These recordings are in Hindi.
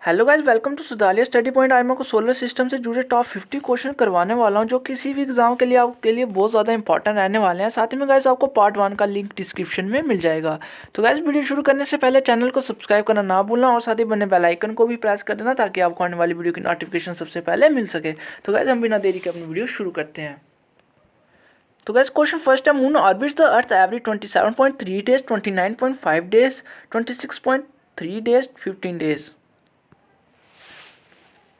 Hello guys, welcome to Sudalia study point. आज मैं आपको सोलर सिस्टम से जुड़े टॉप 50 क्वेश्चन करवाने वाला हूं जो किसी भी एग्जाम के लिए आपके लिए बहुत ज़्यादा इंपॉर्टेंट रहने वाले हैं। साथ ही में गाइस आपको पार्ट 1 का लिंक डिस्क्रिप्शन में मिल जाएगा। तो गाइस वीडियो शुरू करने से पहले चैनल को सब्सक्राइब करना ना भूलना और साथ ही बने बेल आइकन को भी प्रेस कर देना ताकि आपको आने वाली वीडियो की नोटिफिकेशन सबसे पहले मिल सके। तो गाइस हम बिना देरी के अपनी वीडियो शुरू करते हैं। तो गाइस क्वेश्चन फर्स्ट है, moon orbits the earth every 27.3 days, 29.5 days, 26.3 days, 15 days.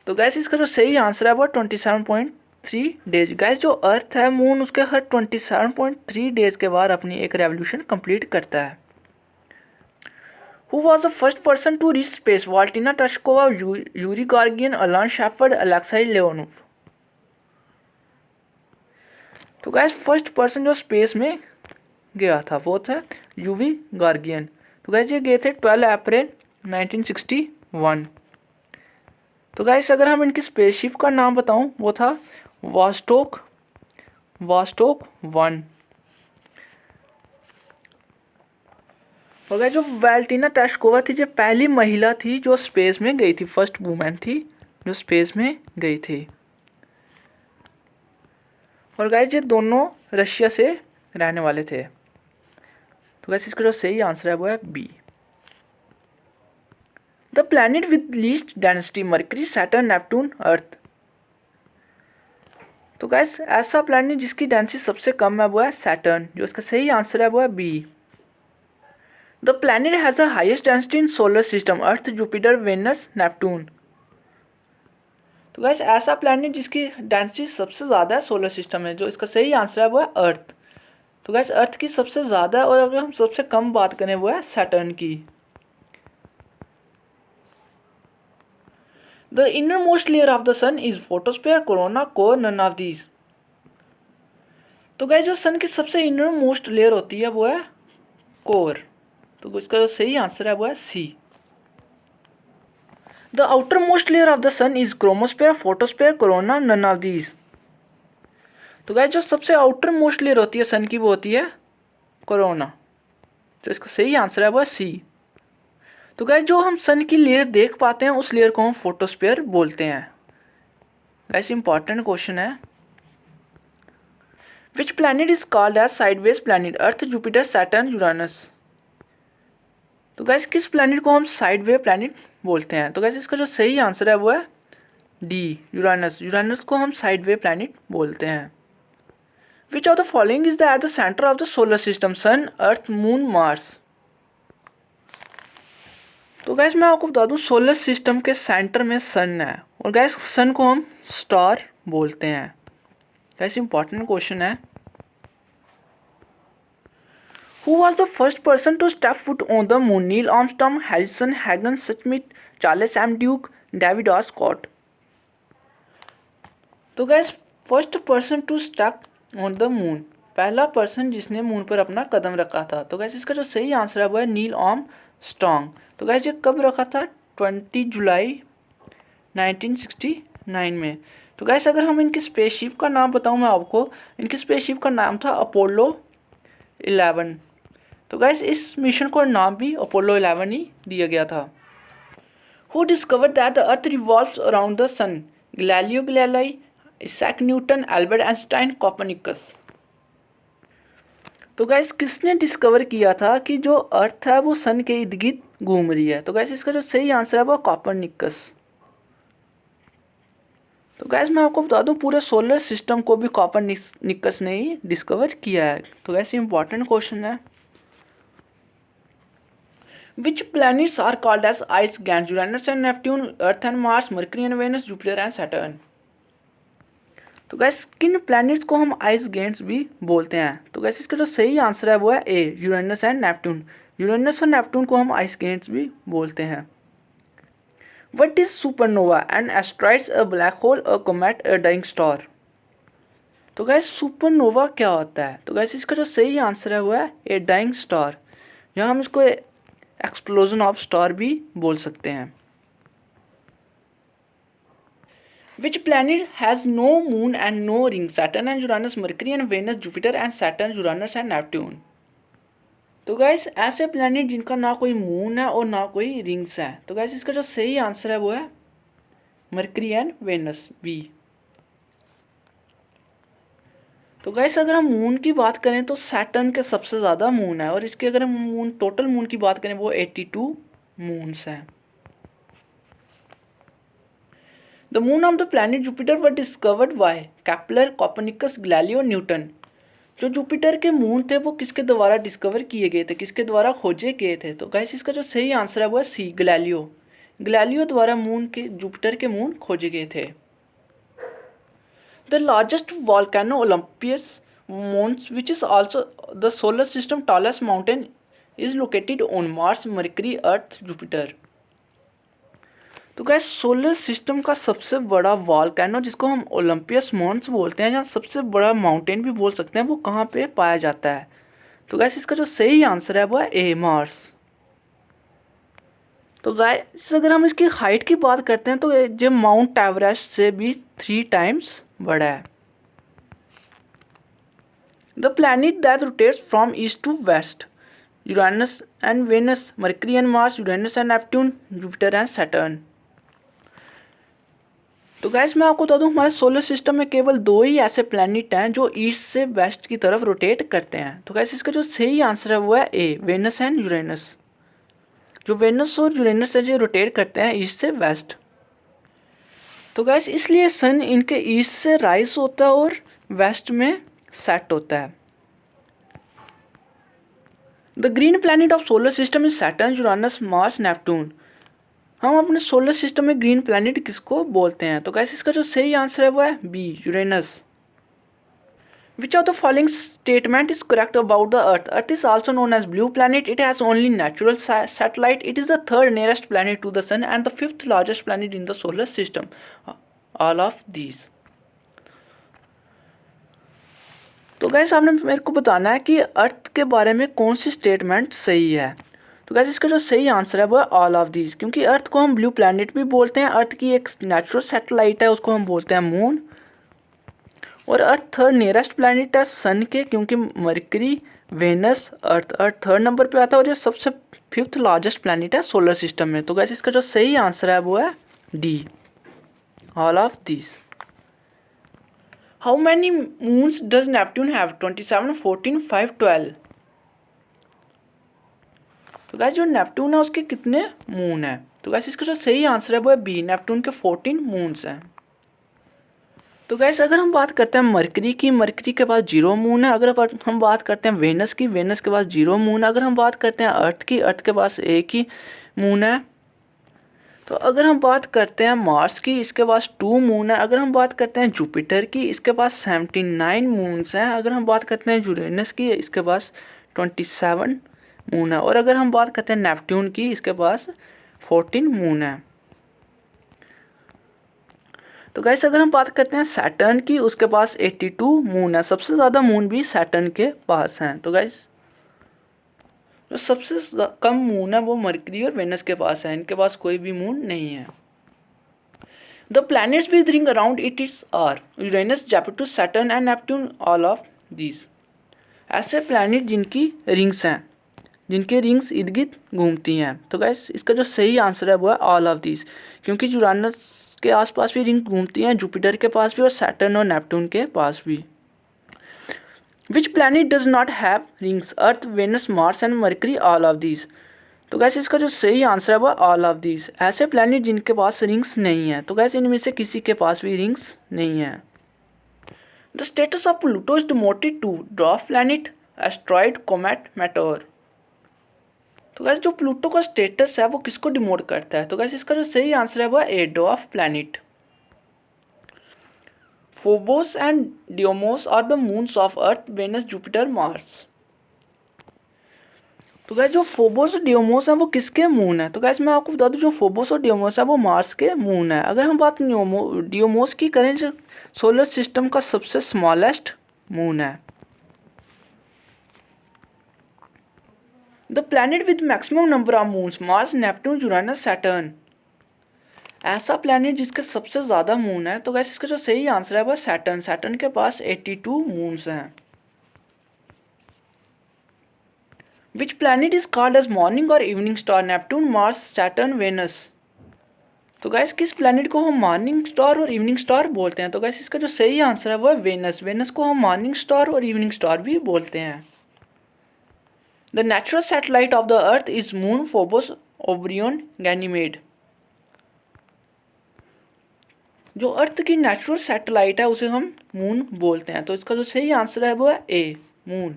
तो गैस इसका जो सही आंसर है वो 27.3 डेज। गैस जो अर्थ है मून उसके हर 27.3 डेज के बाद अपनी एक रेवोल्यूशन कंप्लीट करता है। Who was the first person to reach space? Valentina Tereshkova, Yuri Gagarin, Alan Shepard, Alexei Leonov. तो गैस फर्स्ट पर्सन जो स्पेस में गया था वो था यूवी गार्गियन। तो गैस ये गए थे 12 अप्रैल 1961। तो गाइस अगर हम इनकी स्पेसशिप का नाम बताऊं वो था वास्टोक 1। और गाइस जो वैलेंटिना टर्शकोवा थी जो पहली महिला थी जो स्पेस में गई थी, फर्स्ट वुमेन थी जो स्पेस में गई थी। और गाइस ये दोनों रशिया से रहने वाले थे। तो गाइस इसका जो सही आंसर है वो है B. The planet with least density? Mercury, Saturn, Neptune, Earth. तो गाइस ऐसा प्लैनेट जिसकी डेंसिटी सबसे कम है वो है सैटर्न। जो इसका सही आंसर है वो है B. The planet has the highest density in solar system? Earth, Jupiter, Venus, Neptune. तो गाइस ऐसा प्लैनेट जिसकी डेंसिटी सबसे ज़्यादा है सोलर सिस्टम में, जो इसका सही आंसर है वो है अर्थ। तो गाइस अर्थ की सबसे ज़्यादा और अगर हम सबसे कम बात करें वो है सैटर्न की। The innermost layer of the sun is photosphere, corona, core, none of these. तो गाइस जो सन की सबसे इनरमोस्ट लेयर होती है वो है कोर। तो इसका जो सही आंसर है वो है C. The outermost layer of the sun is chromosphere, photosphere, corona, none of these. तो गाइस जो सबसे आउटर मोस्ट लेयर होती है सन की वो होती है कोरोना। तो इसका सही आंसर है वो है सी। तो गाइस जो हम सन की लेयर देख पाते हैं उस लेयर को हम फोटोस्फीयर बोलते हैं। गाइस इंपॉर्टेंट क्वेश्चन है। Which planet is called as sideways planet? Earth, Jupiter, Saturn, Uranus. तो गाइस किस प्लैनेट को हम साइडवे प्लैनेट बोलते हैं? तो गाइस इसका जो सही आंसर है वो है डी, यूरानस। यूरानस को हम साइडवे प्लैनेट बोलते हैं। Which of the following is the at the centre of the solar system? Sun, Earth, moon, Mars. तो गैस मैं आपको बता दूं सोलर सिस्टम के सेंटर में सन है और गैस सन को हम स्टार बोलते हैं। गैस इंपॉर्टेंट क्वेश्चन है। Who was the first person to step foot on the moon? Neil Armstrong, Harrison, Hagan, Schmitt, Charles M Duke, David R Scott. तो guys first person to step on the moon, पहला पर्सन जिसने मून पर अपना कदम रखा था। तो गैस इसका जो सही आंसर है वो है नील आर्मस्ट्रॉन्ग। तो गैस ये कब रखा था? 20 जुलाई 1969 में। तो गैस अगर हम इनकी स्पेसशिप का नाम बताऊं मैं आपको, इनकी स्पेसशिप का नाम था अपोलो 11। तो गैस इस मिशन को नाम भी अपोलो 11 ही दिया गया था। Who discovered that the earth revolves around the sun? Galileo Galilei, Isaac Newton, Albert Einstein, Copernicus. तो गैस किसने डिस्कवर किया था कि जो अर्थ है वो सन के इर्द गिर्द घूम रही है? तो गैस इसका जो सही आंसर है वो कोपरनिकस। तो गैस मैं आपको बता दूं पूरे सोलर सिस्टम को भी कोपरनिकस ने ही डिस्कवर किया है। तो गैस इंपॉर्टेंट क्वेश्चन है। Which planets are called as ice giants? Uranus and Neptune, Earth and Mars, Mercury and Venus, Jupiter and Saturn. तो गैस किन प्लैनेट्स को हम आइस गेंट्स भी बोलते हैं? तो गैस इसका जो सही आंसर है वो है A, Uranus and Neptune. Uranus और नेपट्टून को हम आइस गेंट्स भी बोलते हैं। What is supernova? An asteroid, a black hole, a comet, a dying star. तो गैस सुपरनोवा क्या होता है? तो गैस इसका जो सही आंसर है वो है ए, डाइंग स्टार। यहाँ हम इसको एक्सप्लोजन ऑफ स्टार भी बोल सकते हैं। Which planet has no moon and no ring? Saturn and Uranus, Mercury and Venus, Jupiter and Saturn, Uranus and Neptune. तो गैस ऐसे प्लैनेट जिनका ना कोई मून है और ना कोई रिंग्स है, तो गैस इसका जो सही आंसर है वो है मरकरी एंड वेनस, बी। तो गैस अगर हम मून की बात करें तो सैटर्न के सबसे ज़्यादा मून है, और इसके अगर हम मून टोटल मून की बात करें वो 82 मून्स हैं। The moon of the planet Jupiter were discovered by Kepler, Copernicus, Galileo, Newton. जो जुपिटर के मून थे वो किसके द्वारा डिस्कवर किए गए थे, किसके द्वारा खोजे गए थे? तो गैस इसका जो सही आंसर है वो है सी, गैलीलियो। गैलीलियो द्वारा जुपिटर के मून खोजे गए थे। The largest volcano Olympus Mons which is also the solar system tallest mountain is located on Mars, Mercury, Earth, Jupiter. तो गैस सोलर सिस्टम का सबसे बड़ा वॉल्केनो जिसको हम ओलंपस मोन्स बोलते हैं, या सबसे बड़ा माउंटेन भी बोल सकते हैं, वो कहाँ पे पाया जाता है? तो गैस इसका जो सही आंसर है वो है ए, मार्स। तो गैस अगर हम इसकी हाइट की बात करते हैं तो ये माउंट एवरेस्ट से भी 3 टाइम्स बड़ा है। The planet that rotates from east to west, Uranus and Venus, Mercury and Mars, Uranus and Neptune, Jupiter and Saturn. तो गैस मैं आपको बता दूं हमारे सोलर सिस्टम में केवल 2 ही ऐसे प्लैनेट हैं जो ईस्ट से वेस्ट की तरफ रोटेट करते हैं। तो गैस इसका जो सही आंसर है वो है ए, वेनस एंड यूरेनस। जो वेनस और यूरेनस है जो रोटेट करते हैं ईस्ट से वेस्ट। तो गैस इसलिए सन इनके ईस्ट से राइज होता है और वेस्ट में सेट होता है। The green planet of solar system is Saturn, Uranus, Mars, Neptune. हम अपने सोलर सिस्टम में ग्रीन प्लैनेट किसको बोलते हैं? तो गैस इसका जो सही आंसर है वो है B, Uranus. Which of the following statement is correct about the Earth? Earth is also known as blue planet, it has only natural satellite, it is the third nearest planet to the sun and the fifth largest planet in the solar system. All of these. तो गैस आपने मेरे को बताना है कि अर्थ के बारे में कौन सी स्टेटमेंट सही है। तो गैस इसका जो सही आंसर है वो है ऑल ऑफ दीज, क्योंकि अर्थ को हम ब्लू प्लैनेट भी बोलते हैं, अर्थ की एक नेचुरल सैटेलाइट है उसको हम बोलते हैं मून, और अर्थ थर्ड नियरेस्ट प्लैनेट है सन के, क्योंकि मरकरी, वेनस, अर्थ थर्ड नंबर पे आता है, और ये सबसे 5th लार्जेस्ट प्लैनेट है सोलर सिस्टम में। तो गैस इसका जो सही आंसर है वो है D, all of these. How many moons does Neptune have? 27, 14, 5, 12। तो गैस जो नेपट्यून है उसके कितने मून है? तो गैस इसका जो सही आंसर है वो है बी, नेपट्यून के 14 मून्स हैं। तो गैस अगर हम बात करते हैं मरकरी की, मरकरी के पास 0 मून है। अगर हम बात करते हैं वेनस की, वेनस के पास 0 मून है। अगर हम बात करते हैं अर्थ की, अर्थ के पास 1 ही मून है। तो अगर हम बात करते हैं मार्स की, इसके पास 2 मून है। अगर हम बात करते हैं जुपिटर की, इसके पास 79 मून्स हैं। अगर हम बात करते हैं यूरेनस की, इसके पास 27 मून है। और अगर हम बात करते हैं नेपट्यून की, इसके पास 14 मून है। तो गैस अगर हम बात करते हैं सैटर्न की, उसके पास 82 मून है। सबसे ज़्यादा मून भी सैटर्न के पास हैं। तो गैस जो सबसे कम मून है वो मरकरी और वेनस के पास है, इनके पास कोई भी मून नहीं है। The planets with ring around it is are Uranus, Jupiter, Saturn and Neptune, all of these. ऐसे प्लैनेट जिनकी रिंग्स हैं, जिनके रिंग्स इर्द गिर्द घूमती हैं। तो गैस इसका जो सही आंसर है वो है ऑल ऑफ दीज, क्योंकि यूरेनस के आसपास भी रिंग घूमती हैं, जुपिटर के पास भी, और सैटर्न और नेपट्यून के पास भी। Which planet does not have rings? Earth, Venus, Mars and Mercury, all of these. तो गैस इसका जो सही आंसर है वो ऑल ऑफ दीज। ऐसे प्लैनेट जिनके पास रिंग्स नहीं है। तो गैस इनमें से किसी के पास भी रिंग्स नहीं है। The status of Pluto is demoted to dwarf planet, asteroid, comet, meteor. तो गैस जो प्लूटो का स्टेटस है वो किसको डिमोट करता है? तो गैस इसका जो सही आंसर है वो है A, dwarf planet. Phobos and Deimos are the moons of Earth, Venus, Jupiter, Mars. तो गैस जो फोबोस और डियोमोस है वो किसके मून है? तो गैस मैं आपको बता दूं जो फोबोस और डियोमोस है वो मार्स के मून है। अगर हम बात डियोमोस की करें, जो सोलर सिस्टम का सबसे स्मॉलेस्ट मून है। The planet with maximum number of moons, Mars, Neptune, Uranus, Saturn. ऐसा प्लैनेट जिसके सबसे ज़्यादा मून है। तो गैस इसका जो सही आंसर है वो सैटर्न। सैटर्न के पास 82 मून्स हैं। Which planet is called as morning और evening star? Neptune, Mars, Saturn, Venus. तो गैस किस प्लैनेट को हम मॉर्निंग स्टार और इवनिंग स्टार बोलते हैं? तो गैस इसका जो सही आंसर है वो है वेनस। वेनस को हम मॉर्निंग स्टार और इवनिंग स्टार भी बोलते हैं। The natural satellite of the earth is moon, Phobos, O'Brien, Ganymede. जो अर्थ की नेचुरल सैटेलाइट है उसे हम मून बोलते हैं। तो इसका जो सही आंसर है वो है ए, मून।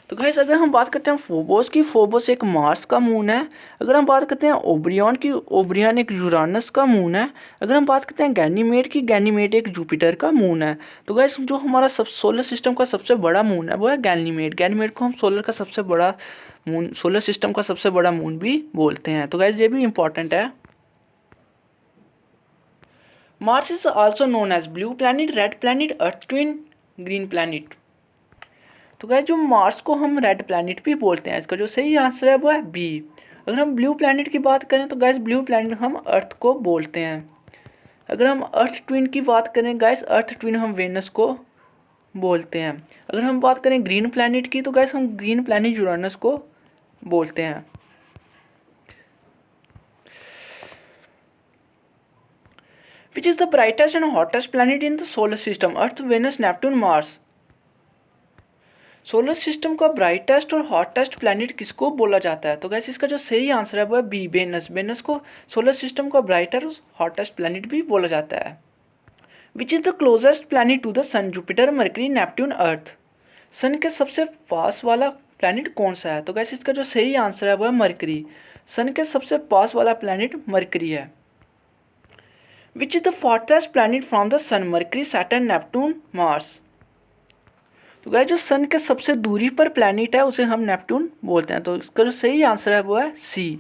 तो गाइस अगर हम बात करते हैं फोबोस की, फोबोस एक मार्स का मून है। अगर हम बात करते हैं ओब्रियन की, ओब्रियन एक यूरानस का मून है। अगर हम बात करते हैं गैनीमेड की, गैनीमेड एक जुपिटर का मून है। तो गाइस जो हमारा सोलर सिस्टम का सबसे बड़ा मून है वो है गैनीमेड। गैनीमेड को हम सोलर का सबसे बड़ा मून, सोलर सिस्टम का सबसे बड़ा मून भी बोलते हैं। तो गाइस ये भी इंपॉर्टेंट है। Mars is also known as blue planet, red planet, Earth twin, green planet. तो गाइस जो मार्स को हम रेड प्लैनेट भी बोलते हैं। इसका जो सही आंसर है वो है बी। अगर हम ब्लू प्लैनेट की बात करें तो गाइस ब्लू प्लैनेट हम अर्थ को बोलते हैं। अगर हम अर्थ ट्विन की बात करें गाइस, अर्थ ट्विन हम वेनस को बोलते हैं। अगर हम बात करें ग्रीन प्लैनेट की तो गाइस हम ग्रीन प्लैनेट यूरानस को बोलते हैं। Which is the brightest and hottest planet in the solar system? Earth, Venus, Neptune, Mars. Solar system का ब्राइटेस्ट और हॉटेस्ट प्लैनेट किसको बोला जाता है? तो गैस इसका जो सही आंसर है वो है बी, वेनस। वेनस को सोलर सिस्टम का ब्राइटर और हॉटेस्ट प्लैनेट भी बोला जाता है। Which is the closest planet to the sun? Jupiter, Mercury, Neptune, Earth. Sun के सबसे पास वाला प्लैनेट कौन सा है? तो गैस इसका जो सही आंसर है वो है मरकरी। सन के सबसे पास वाला प्लैनेट मरकरी है। Which is the farthest planet from the sun? Mercury, Saturn, Neptune, Mars. तो गाइस जो सन के सबसे दूरी पर प्लैनेट है उसे हम नेपट्टून बोलते हैं। तो इसका जो सही आंसर है वो है C.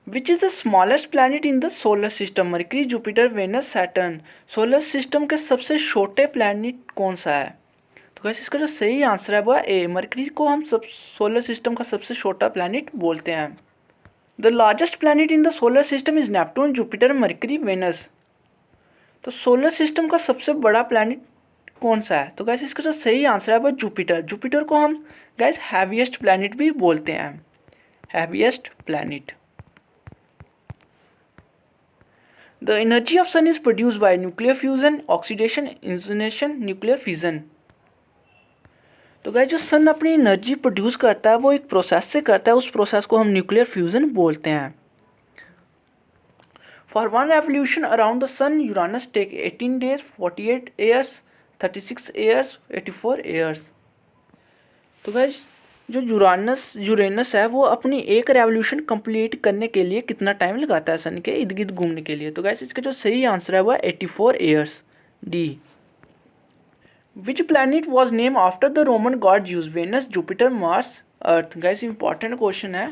Which is the smallest planet in the solar system? Mercury, Jupiter, Venus, Saturn. Solar system के सबसे छोटे प्लैनेट कौन सा है? तो गाइस इसका जो सही आंसर है वो है ए, मरकरी को हम सब सोलर सिस्टम का सबसे छोटा प्लैनेट बोलते हैं। The largest planet in the solar system is Neptune, Jupiter, Mercury, Venus. तो सोलर सिस्टम का सबसे बड़ा प्लैनेट कौन सा है? तो गैस इसका जो सही आंसर है वो जुपिटर। जुपिटर को हम गैस हैवीएस्ट प्लैनेट भी बोलते हैं, heaviest planet. The energy of sun is produced by nuclear fusion, oxidation, insolation, nuclear fission. तो गैस जो सन अपनी एनर्जी प्रोड्यूस करता है वो एक प्रोसेस से करता है, उस प्रोसेस को हम न्यूक्लियर फ्यूजन बोलते हैं। For one revolution around the sun Uranus take 18 days, 48 years, 36 years, 84 years। तो गाइस जो यूरेनस है वो अपनी एक रेवोल्यूशन कंप्लीट करने के लिए कितना टाइम लगाता है सन के इर्द गिर्द घूमने के लिए? तो गाइस इसका जो सही आंसर है वो है 84 years, D. Which planet was name after the Roman god use? Venus, Jupiter, Mars, Earth. Guys important question है।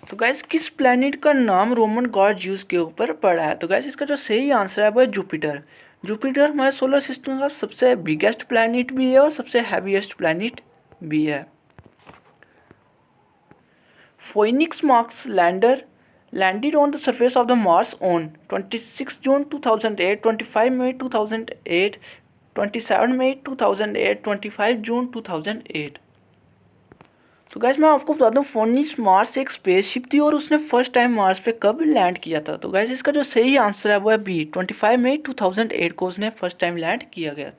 तो गाइस किस प्लैनेट का नाम रोमन गॉड यूज के ऊपर पड़ा है? तो गाइस इसका जो सही आंसर है वो है जुपिटर। जुपिटर हमारे सोलर सिस्टम का सबसे बिगेस्ट प्लैनेट भी है और सबसे हैवीएस्ट प्लैनेट भी है। Phoenix Mars lander landed on the surface of the Mars on 26 June 2008, 25 May 2008, 27 May 2008, 25 June 2008। तो गाइस मैं आपको बता दूं फोनिक्स मार्स एक स्पेसशिप थी और उसने फर्स्ट टाइम मार्स पे कब लैंड किया था? तो गाइस इसका जो सही आंसर है वो है बी, 25 May 2008 को उसने फर्स्ट टाइम लैंड किया गया।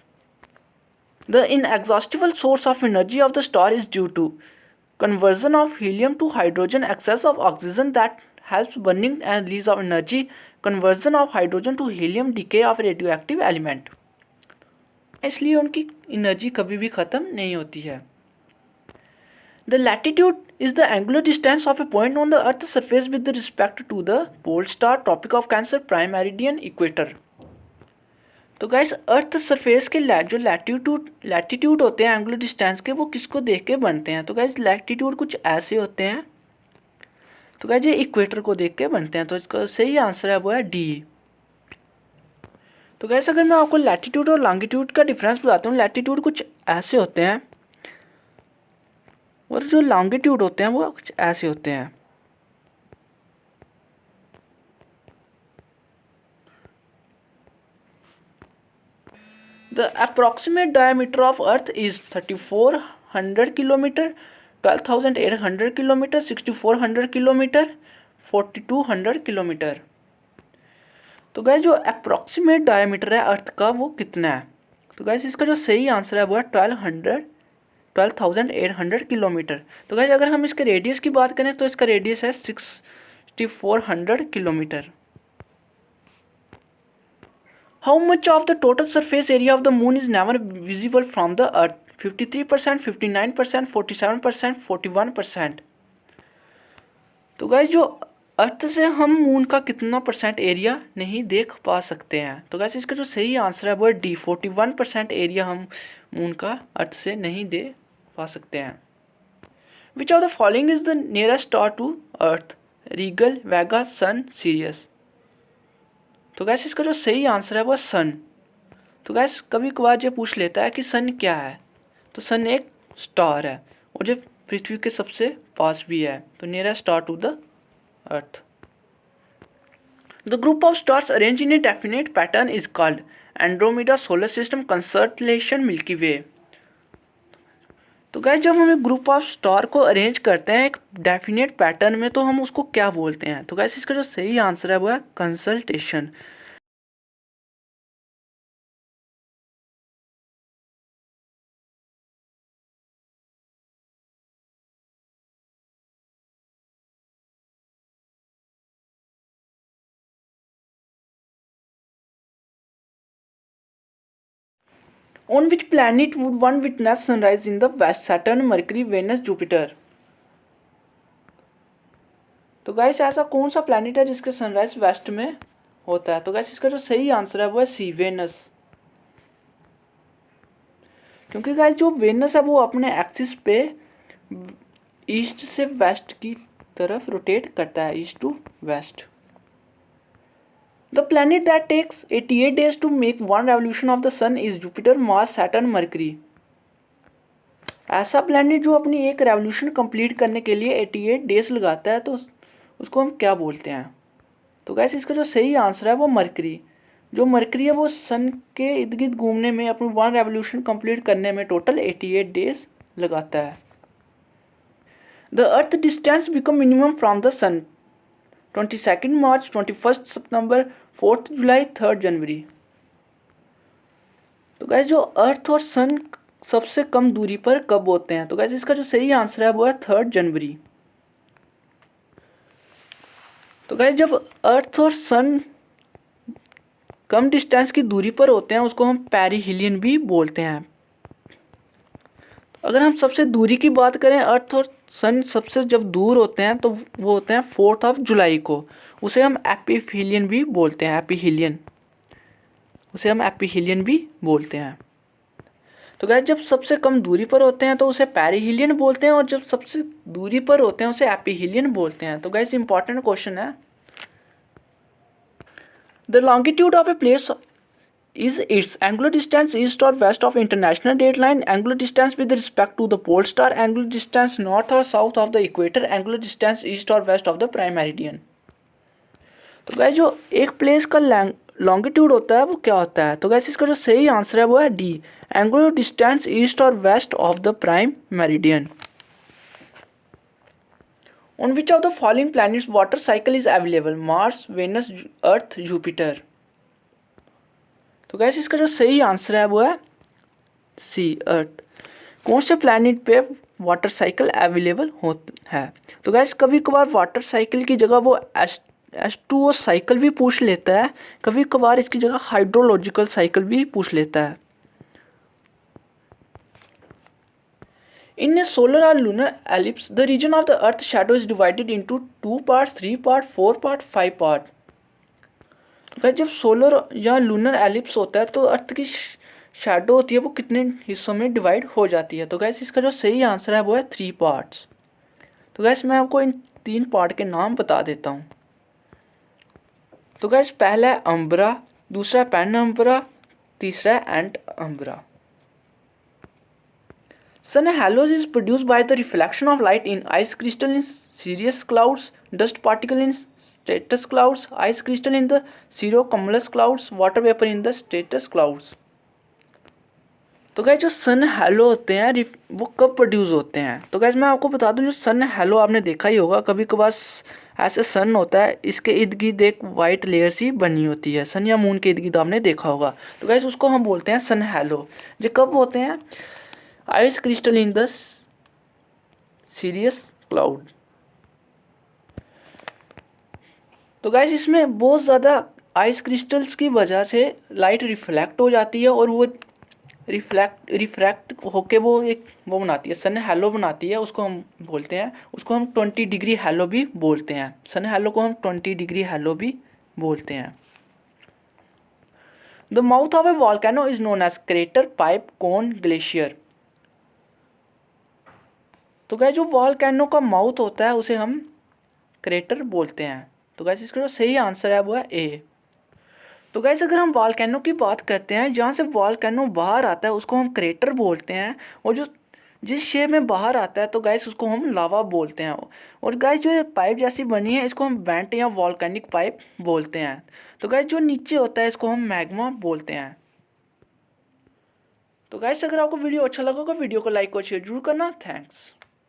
The inexhaustible source of energy of the star is due to conversion of helium to hydrogen, excess of oxygen that helps burning and release of energy, conversion of hydrogen to helium, decay of radioactive element। इसलिए उनकी एनर्जी कभी भी ख़त्म नहीं होती है। The latitude is the angular distance of a point on the earth's surface with respect to the pole star, tropic of cancer, prime meridian, equator। तो गाइस अर्थ सरफेस के जो लैटिट्यूड होते हैं एंगुलर डिस्टेंस के, वो किसको देख के बनते हैं? तो गाइस लैटिट्यूड कुछ ऐसे होते हैं। तो गाइस ये इक्वेटर को देख के बनते हैं। तो इसका सही आंसर है वो है डी। तो गाइस अगर मैं आपको लैटिट्यूड और लॉन्गिट्यूड का डिफरेंस बताता हूँ, लैटिट्यूड कुछ ऐसे होते हैं और जो लॉन्गिट्यूड होते हैं वो कुछ ऐसे होते हैं। The approximate diameter of Earth is 3400 kilometer, 12,800 kilometer, 6400 kilometer, 4200 kilometre. तो गैस जो अप्रॉक्सीमेट डायमीटर है अर्थ का वो कितना है? तो गैस इसका जो सही आंसर है वो है 12,800 किलोमीटर। तो गैस अगर हम इसके रेडियस की बात करें तो इसका रेडियस है 6400 kilometre. How much of the total surface area of the moon is never visible from the earth? 53%, 59%, 47%, 41%। तो गाइस जो अर्थ से हम मून का कितना परसेंट एरिया नहीं देख पा सकते हैं? तो गाइस इसका जो सही आंसर है वो है डी, 41% एरिया हम मून का अर्थ से नहीं दे पा सकते हैं। Which of the following is the nearest star to Earth? Rigel, Vega, Sun, Sirius. तो गैस इसका जो सही आंसर है वो सन। तो गैस कभी कभार ये पूछ लेता है कि सन क्या है, तो सन एक स्टार है और जो पृथ्वी के सबसे पास भी है, तो nearest star to the earth. The group of stars arrange in a definite pattern is called Andromeda, solar system, constellation, Milky Way. तो गैस जब हम एक ग्रुप ऑफ स्टार को अरेंज करते हैं एक डेफिनेट पैटर्न में तो हम उसको क्या बोलते हैं? तो गैस इसका जो सही आंसर है वो है consultation. On which planet would one witness sunrise in the west? Saturn, Mercury, Venus, Jupiter। तो गैस ऐसा कौन सा प्लैनेट है जिसका सनराइज वेस्ट में होता है? तो गैस इसका जो सही आंसर है वो है सी, वेनस। क्योंकि गैस जो वेनस है वो अपने एक्सिस पे ईस्ट से वेस्ट की तरफ रोटेट करता है, east to west. The planet that takes 88 days to make one revolution of the sun is Jupiter, Mars, Saturn, Mercury। ऐसा प्लैनेट जो अपनी एक रेवोल्यूशन कंप्लीट करने के लिए 88 डेज लगाता है तो उसको हम क्या बोलते हैं? तो गैस इसका जो सही आंसर है वो मरकरी। जो मरकरी है वो सन के इर्द गिर्द घूमने में, अपनी वन रेवोल्यूशन कंप्लीट करने में टोटल 88 डेज लगाता है। The earth distance become minimum from the sun? 22 मार्च, 21 सितंबर, 4 जुलाई, 3 जनवरी। तो गैस जो अर्थ और सन सबसे कम दूरी पर कब होते हैं? तो गैस इसका जो सही आंसर है वो है 3 जनवरी। तो गैस जब अर्थ और सन कम डिस्टेंस की दूरी पर होते हैं उसको हम पेरिहिलियन भी बोलते हैं। अगर हम सबसे दूरी की बात करें, अर्थ और सन सबसे जब दूर होते हैं तो वो होते हैं 4 जुलाई को, उसे हम एपिहिलियन भी बोलते हैं। उसे हम एपिहिलियन भी बोलते हैं। तो गैस जब सबसे कम दूरी पर होते हैं तो उसे पेरिहिलियन बोलते हैं और जब सबसे दूरी पर होते हैं उसे एपिहिलियन बोलते हैं। तो गैस इंपॉर्टेंट क्वेश्चन है, the longitude of a place is its angular distance east or west of international dateline, angular distance with respect to the pole star, angular distance north or south of the equator, angular distance east or west of the prime meridian। तो गैस जो एक प्लेस का लॉन्गिट्यूड होता है वो क्या होता है? तो गैस इसका जो सही आंसर है वो है डी, एंगुलर डिस्टेंस ईस्ट और west of the prime meridian. On which of the following planets water cycle is available? Mars, Venus, Earth, Jupiter. तो गैस इसका जो सही आंसर है वो है सी, अर्थ। कौन से प्लैनेट पे वाटर साइकिल अवेलेबल है? तो गैस कभी कभार वाटर साइकिल की जगह वो H2O साइकिल भी पूछ लेता है, कभी कभार इसकी जगह हाइड्रोलॉजिकल साइकिल भी पूछ लेता है। इन ए सोलर और lunar eclipse the region of the earth shadow is divided into 2 part, 3 part, 4 part, 5 part. तो जब सोलर या लूनर एलिप्स होता है तो अर्थ की शैडो होती है वो कितने हिस्सों में डिवाइड हो जाती है? तो गैस इसका जो सही आंसर है वो है 3 पार्ट्स। तो गैस मैं आपको इन 3 पार्ट के नाम बता देता हूँ। तो गैस पहला है अम्बरा, दूसरा पेन अम्बरा, तीसरा है एंट अम्बरा। Sun halos is produced by the reflection of light in ice crystal in cirrus clouds, dust particle in stratus clouds, ice crystal in the cirrocumulus clouds, water vapor in the stratus clouds। तो गाइस जो सन हैलो होते हैं वो कब प्रोड्यूस होते हैं? तो गाइस मैं आपको बता दूं, जो सन हैलो आपने देखा ही होगा कभी कभार, ऐसे सन होता है, इसके इर्द गिर्द एक वाइट लेयर सी बनी होती है, सन या मून के इर्द गिर्द आपने देखा होगा। तो गाइस उसको हम बोलते हैं सन हैलो। जो कब होते हैं? Ice crystal in the serious cloud. तो गाइस इसमें बहुत ज़्यादा आइस क्रिस्टल्स की वजह से लाइट रिफ्लेक्ट हो जाती है, और वो रिफ्रैक्ट होके वो बनाती है, सन हैलो बनाती है। उसको हम बोलते हैं, उसको हम 20 डिग्री हैलो भी बोलते हैं। सन हैलो को हम 20 डिग्री हैलो भी बोलते हैं। The mouth of a volcano is known as crater, pipe, cone, glacier. तो गाइस जो वॉल्केनो का माउथ होता है उसे हम क्रेटर बोलते हैं। तो गाइस इसका जो सही आंसर है वो है ए। तो गाइस अगर हम वॉल्केनो की बात करते हैं, जहाँ से वॉल्केनो बाहर आता है उसको हम क्रेटर बोलते हैं, और जो जिस शेप में बाहर आता है तो गाइस उसको हम लावा बोलते हैं। और गाइस जो ये पाइप जैसी बनी है इसको हम वेंट या वॉल्केनिक पाइप बोलते हैं। तो गाइस जो नीचे होता है इसको हम मैग्मा बोलते हैं। तो गाइस अगर आपको वीडियो अच्छा लगा होगा, वीडियो को लाइक और शेयर जरूर करना। थैंक्स।